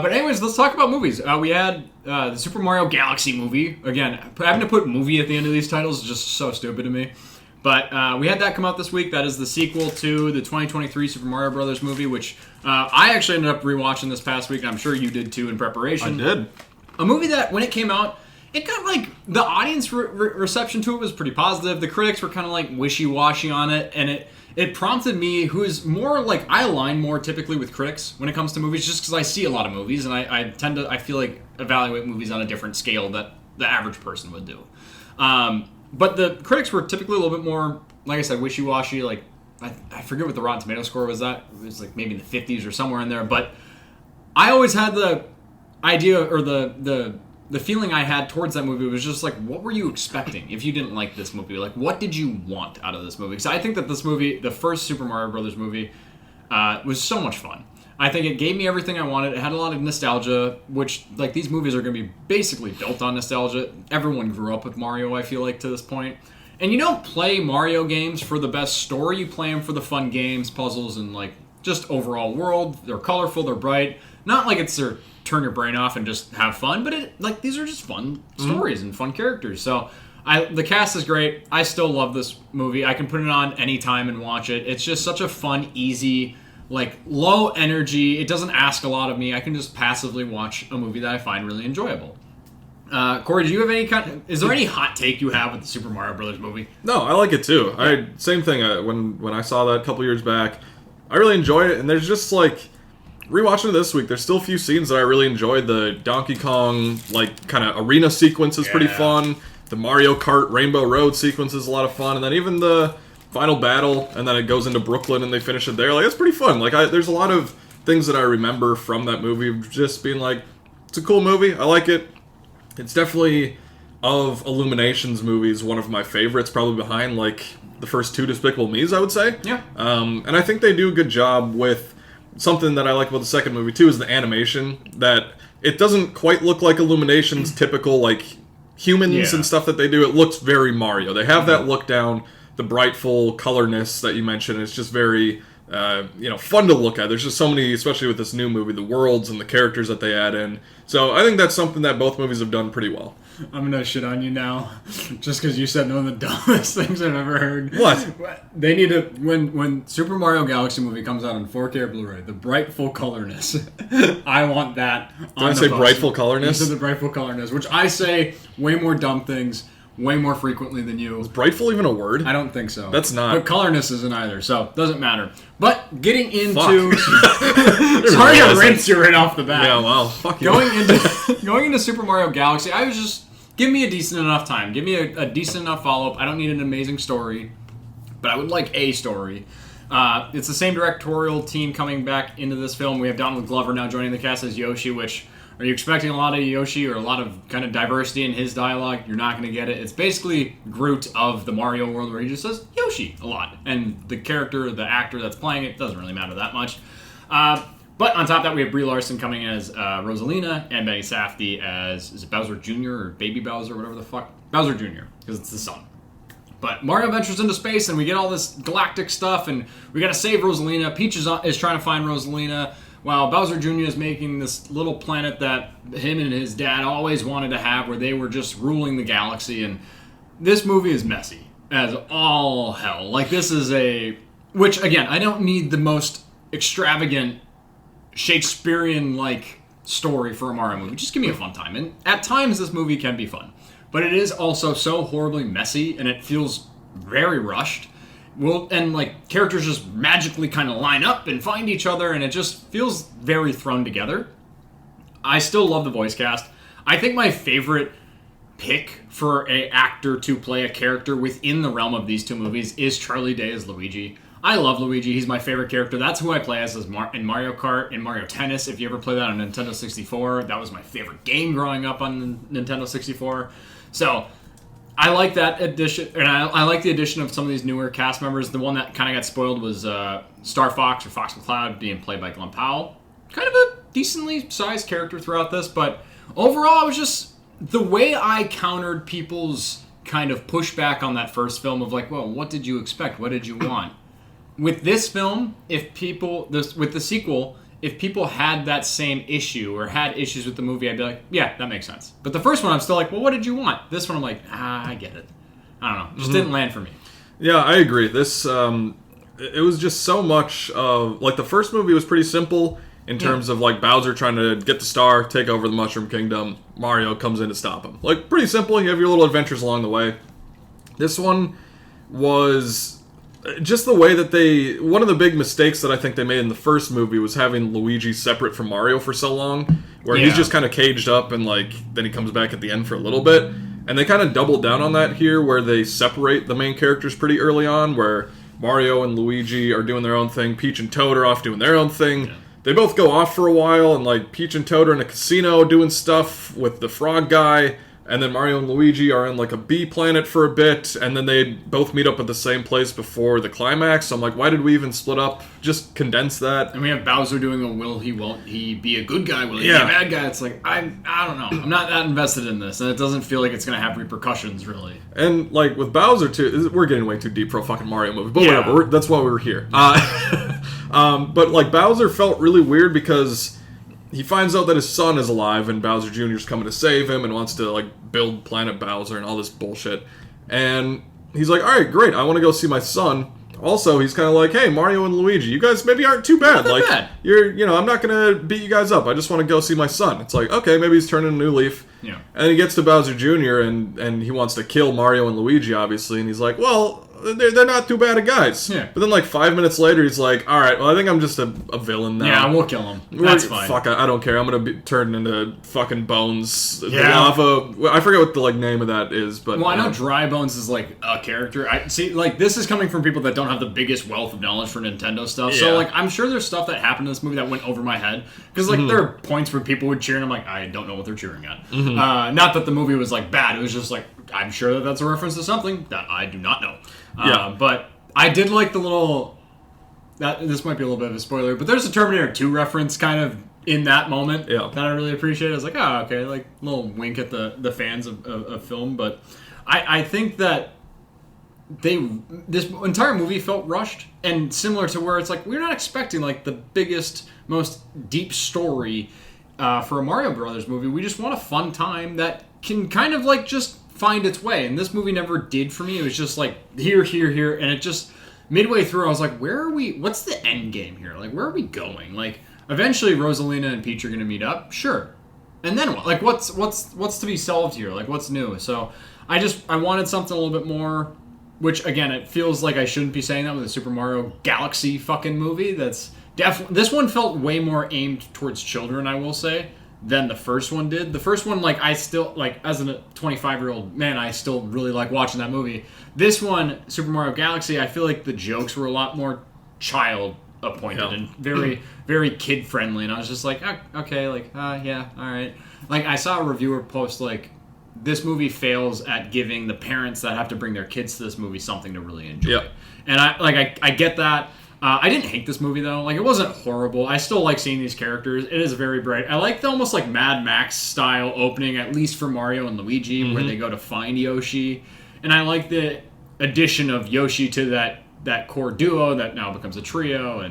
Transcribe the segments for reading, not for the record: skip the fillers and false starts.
But anyways, let's talk about movies. We had the Super Mario Galaxy movie. Again, having to put movie at the end of these titles is just so stupid to me. But we had that come out this week. That is the sequel to the 2023 Super Mario Brothers movie, which I actually ended up rewatching this past week, and I'm sure you did too in preparation. I did. A movie that, when it came out, it got like, the audience reception to it was pretty positive. The critics were kind of like wishy-washy on it, and it prompted me, who is more like, I align more typically with critics when it comes to movies, just because I see a lot of movies, and I feel like, evaluate movies on a different scale that the average person would do. But the critics were typically a little bit more, like I said, wishy-washy. Like, I forget what the Rotten Tomato score was at. It was like maybe in the 50s or somewhere in there. But I always had the idea, or the feeling I had towards that movie was just like, what were you expecting if you didn't like this movie? Like, what did you want out of this movie? Because I think that this movie, the first Super Mario Brothers movie, was so much fun. I think it gave me everything I wanted. It had a lot of nostalgia, which, like, these movies are going to be basically built on nostalgia. Everyone grew up with Mario, I feel like, to this point. And you don't play Mario games for the best story. You play them for the fun games, puzzles, and, like, just overall world. They're colorful, they're bright. Not like it's their turn your brain off and just have fun, but these are just fun stories and fun characters. So the cast is great. I still love this movie. I can put it on anytime and watch it. It's just such a fun, easy, like, low energy. It doesn't ask a lot of me. I can just passively watch a movie that I find really enjoyable. Corey, do you have is there any hot take you have with the Super Mario Brothers movie? No, I like it too. Same thing. When I saw that a couple years back, I really enjoyed it. And there's just, like, rewatching it this week, there's still a few scenes that I really enjoyed. The Donkey Kong, like, kind of arena sequence is pretty fun. The Mario Kart Rainbow Road sequence is a lot of fun. And then even the final battle, and then it goes into Brooklyn and they finish it there. Like, it's pretty fun. Like, there's a lot of things that I remember from that movie, just being like, it's a cool movie. I like it. It's definitely, of Illumination's movies, one of my favorites, probably behind, like, the first two Despicable Me's, I would say. Yeah. And I think they do a good job with something that I like about the second movie, too, is the animation. That it doesn't quite look like Illumination's typical, like, humans and stuff that they do. It looks very Mario. They have that look down, the brightful colorness that you mentioned. It's just very, fun to look at. There's just so many, especially with this new movie, the worlds and the characters that they add in. So I think that's something that both movies have done pretty well. I'm gonna shit on you now, just because you said one of the dumbest things I've ever heard. What? They need to, when Super Mario Galaxy movie comes out on 4K or Blu-ray, the bright full colorness. I want that. Did I say bright full colorness? You said the bright full colorness, which I say way more dumb things way more frequently than you. Is brightful even a word? I don't think so. That's not. But colorness isn't either, so doesn't matter. But getting into sorry to rinse you right off the bat. Yeah, well, fuck you. Going into Super Mario Galaxy, I was just, give me a decent enough time. Give me a decent enough follow-up. I don't need an amazing story, but I would like a story. It's the same directorial team coming back into this film. We have Donald Glover now joining the cast as Yoshi, which, are you expecting a lot of Yoshi or a lot of kind of diversity in his dialogue? You're not going to get it. It's basically Groot of the Mario world, where he just says Yoshi a lot. And the character, the actor that's playing it, doesn't really matter that much. But on top of that, we have Brie Larson coming as Rosalina, and Benny Safdie as, is it Bowser Jr. or Baby Bowser, whatever the fuck? Bowser Jr., because it's the son. But Mario ventures into space, and we get all this galactic stuff, and we gotta save Rosalina. Peach is trying to find Rosalina, while Bowser Jr. is making this little planet that him and his dad always wanted to have, where they were just ruling the galaxy. And this movie is messy as all hell. Like, this is which, again, I don't need the most extravagant Shakespearean-like story for a Mario movie. Just give me a fun time. And at times, this movie can be fun. But it is also so horribly messy, and it feels very rushed. And, like, characters just magically kind of line up and find each other, and it just feels very thrown together. I still love the voice cast. I think my favorite pick for an actor to play a character within the realm of these two movies is Charlie Day as Luigi. I love Luigi. He's my favorite character. That's who I play as in Mario Kart and Mario Tennis. If you ever play that on Nintendo 64, that was my favorite game growing up on Nintendo 64. So I like that addition, and I like the addition of some of these newer cast members. The one that kind of got spoiled was Star Fox, or Fox McCloud, being played by Glenn Powell. Kind of a decently sized character throughout this, but overall, it was just the way I countered people's kind of pushback on that first film of like, well, what did you expect? What did you want? With this film, with the sequel, if people had that same issue or had issues with the movie, I'd be like, yeah, that makes sense. But the first one, I'm still like, well, what did you want? This one, I'm like, I get it. I don't know. Just didn't land for me. Yeah, I agree. This, it was just so much of, like, the first movie was pretty simple in terms of, like, Bowser trying to get the star, take over the Mushroom Kingdom. Mario comes in to stop him. Like, pretty simple. You have your little adventures along the way. This one was just the way that one of the big mistakes that I think they made in the first movie was having Luigi separate from Mario for so long, where he's just kind of caged up and, like, then he comes back at the end for a little bit. And they kind of doubled down on that here, where they separate the main characters pretty early on, where Mario and Luigi are doing their own thing, Peach and Toad are off doing their own thing. Yeah. They both go off for a while, and, like, Peach and Toad are in a casino doing stuff with the frog guy, and then Mario and Luigi are in, like, a bee planet for a bit, and then they both meet up at the same place before the climax. So I'm like, why did we even split up? Just condense that. And we have Bowser doing a won't he be a good guy, will he be a bad guy? It's like, I don't know. I'm not that invested in this, and it doesn't feel like it's going to have repercussions, really. And, like, with Bowser, too, we're getting way too deep for a fucking Mario movie, but whatever, that's why we were here. But, like, Bowser felt really weird because he finds out that his son is alive and Bowser Jr. is coming to save him and wants to, like, build Planet Bowser and all this bullshit. And he's like, alright, great, I want to go see my son. Also, he's kind of like, hey, Mario and Luigi, you guys maybe aren't too bad. Not that bad. I'm not going to beat you guys up. I just want to go see my son. It's like, okay, maybe he's turning a new leaf. Yeah. And he gets to Bowser Jr. and he wants to kill Mario and Luigi, obviously. And he's like, well, they're not too bad of guys. Yeah. But then, like, 5 minutes later, he's like, all right, well, I think I'm just a villain now. Yeah, we'll kill him. That's fine. Fuck, I don't care. I'm going to be turned into fucking Bones. Yeah. The lava. I forget what the, like, name of that is, but... Well, I know Dry Bones is, like, a character. I see, like, this is coming from people that don't have the biggest wealth of knowledge for Nintendo stuff. Yeah. So, like, I'm sure there's stuff that happened in this movie that went over my head. Because, like, there are points where people would cheer, and I'm like, I don't know what they're cheering at. Not that the movie was, like, bad. It was just, like, I'm sure that that's a reference to something that I do not know. But I did like the little... This might be a little bit of a spoiler, but there's a Terminator 2 reference kind of in that moment that I really appreciated. I was like, oh, okay, like a little wink at the fans of film. But I think that this entire movie felt rushed and similar to where it's like, we're not expecting like the biggest, most deep story for a Mario Brothers movie. We just want a fun time that can kind of like just find its way. And this movie never did for me. It was just like here, and it just midway through I was like, where are we? What's the end game here? Like, where are we going? Like, eventually Rosalina and Peach are gonna meet up, sure. And then what? Like, what's to be solved here? Like, what's new? So I wanted something a little bit more. Which again, it feels like I shouldn't be saying that with a Super Mario Galaxy fucking movie. That's definitely, this one felt way more aimed towards children, I will say, than the first one did. The first one, like, I still, like, as a 25-year-old man, I still really like watching that movie. This one, Super Mario Galaxy, I feel like the jokes were a lot more child-appointed and very, very kid-friendly. And I was just like, okay, like, yeah, all right. Like, I saw a reviewer post, like, this movie fails at giving the parents that have to bring their kids to this movie something to really enjoy. Yep. And I get that. I didn't hate this movie though. Like, it wasn't horrible. I still like seeing these characters. It is very bright. I like the almost like Mad Max style opening, at least for Mario and Luigi, where they go to find Yoshi. And I like the addition of Yoshi to that core duo that now becomes a trio.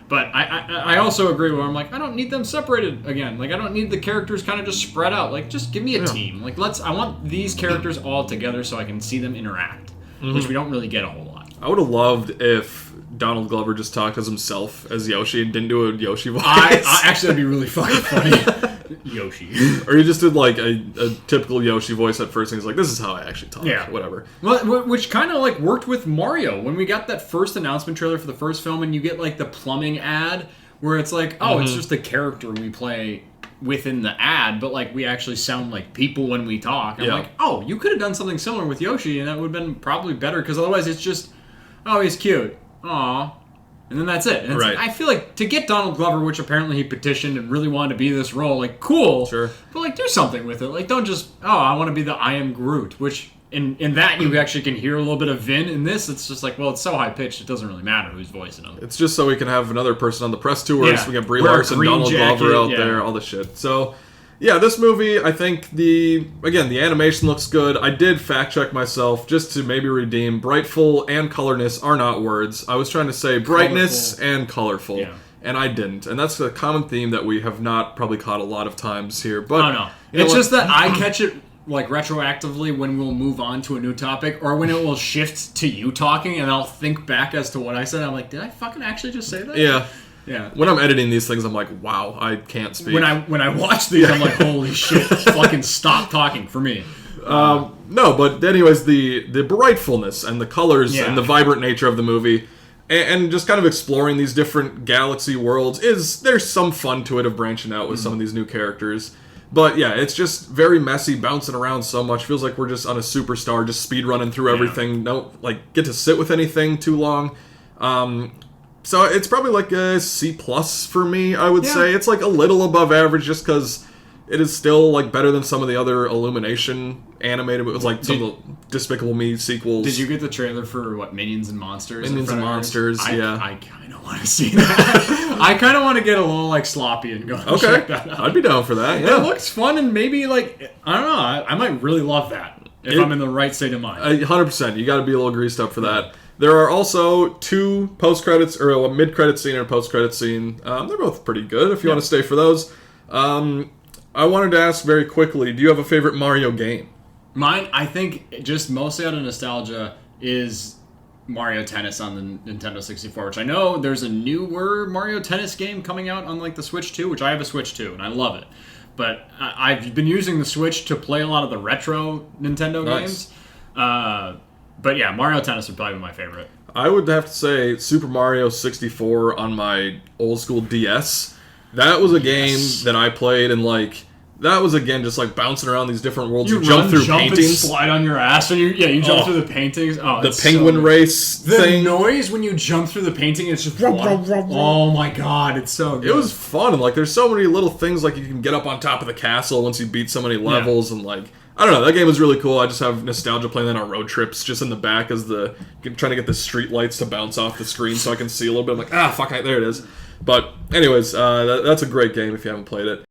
But I also agree where I'm like, I don't need them separated again. Like, I don't need the characters kind of just spread out. Like, just give me a team. Like, I want these characters all together so I can see them interact, which we don't really get a whole lot. I would have loved if Donald Glover just talked as himself as Yoshi and didn't do a Yoshi voice. Actually, that'd be really fucking funny. Yoshi. Or he just did like a typical Yoshi voice at first and he's like, this is how I actually talk. Yeah. Whatever. Well, which kind of like worked with Mario. When we got that first announcement trailer for the first film and you get like the plumbing ad where it's like, oh, it's just the character we play within the ad, but like we actually sound like people when we talk. I'm like, oh, you could have done something similar with Yoshi and that would have been probably better because otherwise it's just, oh, he's cute. Aw. And then that's it. And right. I feel like to get Donald Glover, which apparently he petitioned and really wanted to be this role, like, cool. Sure. But, like, do something with it. Like, don't just, oh, I want to be the I Am Groot, which in that you actually can hear a little bit of Vin. In this, it's just like, well, it's so high-pitched, it doesn't really matter who's voicing him. It's just so we can have another person on the press tour, so we got Brie Larson, Donald Glover out there, all the shit. So... yeah, this movie, I think the animation looks good. I did fact-check myself just to maybe redeem brightful and colorness are not words. I was trying to say brightness and colorful. Yeah. and I didn't. And that's a common theme that we have not probably caught a lot of times here. But I don't know. It's just that I catch it like retroactively when we'll move on to a new topic, or when it will shift to you talking, and I'll think back as to what I said. I'm like, did I fucking actually just say that? Yeah. Yeah. When I'm editing these things, I'm like, wow, I can't speak. When I watch these, I'm like, holy shit, fucking stop talking for me. No, but anyways, the brightfulness and the colors Yeah. and the vibrant nature of the movie, and just kind of exploring these different galaxy worlds, there's some fun to it of branching out with some of these new characters. But yeah, it's just very messy, bouncing around so much. Feels like we're just on a superstar, just speed running through everything. Don't like get to sit with anything too long. So it's probably like a C+ for me, I would say. It's like a little above average just because it is still like better than some of the other Illumination animated movies, like some of the Despicable Me sequels. Did you get the trailer for Minions and Monsters? Minions and Monsters, yeah. I kind of want to see that. I kind of want to get a little like sloppy and go and check that out. I'd be down for that. Yeah, It looks fun, and maybe like I don't know. I might really love that if I'm in the right state of mind. 100%. You got to be a little greased up for that. There are also 2 post-credits, or a mid-credit scene and a post-credit scene. They're both pretty good if you want to stay for those. I wanted to ask very quickly, do you have a favorite Mario game? Mine, I think, just mostly out of nostalgia, is Mario Tennis on the Nintendo 64, which I know there's a newer Mario Tennis game coming out on like the Switch 2, which I have a Switch 2, and I love it. But I've been using the Switch to play a lot of the retro Nintendo games. But yeah, Mario Tennis would probably be my favorite. I would have to say Super Mario 64 on my old school DS. That was a game that I played, and like that was again just like bouncing around these different worlds. You jump through paintings, and slide on your ass, and you jump through the paintings. Oh, the penguin race thing. The noise when you jump through the painting, it's just oh my god, it's so good. It was fun, and like there's so many little things like you can get up on top of the castle once you beat so many levels, and like I don't know, that game was really cool. I just have nostalgia playing that on road trips, just in the back as trying to get the street lights to bounce off the screen so I can see a little bit. I'm like, fuck, there it is. But anyways, that's a great game if you haven't played it.